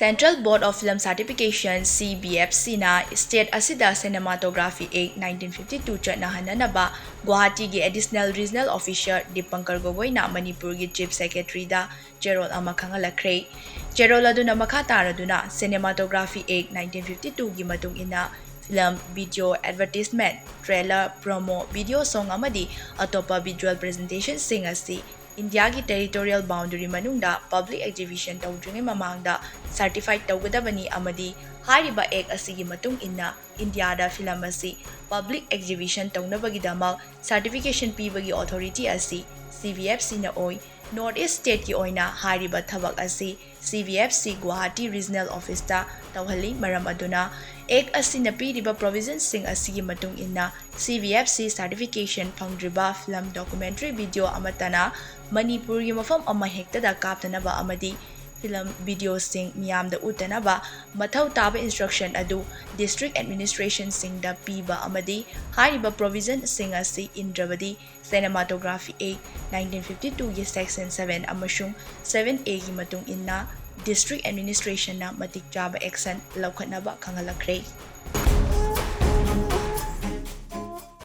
Central Board of Film Certification CBFC na State asida Cinematography Act 1952 Chatnanaba Guwahati gi Additional Regional Officer Dipankar Gogoi na Manipur gi Chief Secretary da Gerald Khanghallakhre Gerald aduna makataraduna Cinematography Act 1952 gi matung ina film, video, advertisement, trailer, promo, video song amadi atopa visual presentation sing asi India ki territorial boundary manungda public exhibition tawdringai mamangda certified tawgadabani amadi hariba ek asigi matung inna India da film asi public exhibition tawnabagidama certification pibagi authority asi CVFC na oi North East State ki oina hariba thabak asi CVFC Guwahati Regional Office ta tawhali maram aduna ek asi na piriba provisions sing asigi matung inna CVFC certification phangdriba film documentary video amatana Manipur gi mafam ama hektada kaptanaba amadi film video sing miyamda utanaba mathau taba instruction adu district administration sing da piba amadi hariba provision sing asi indrabadi Cinematography Act 1952 gi section 7 amashung 7A gi matung inna district administration na matik jaba action laukhatnaba Khanghallakhre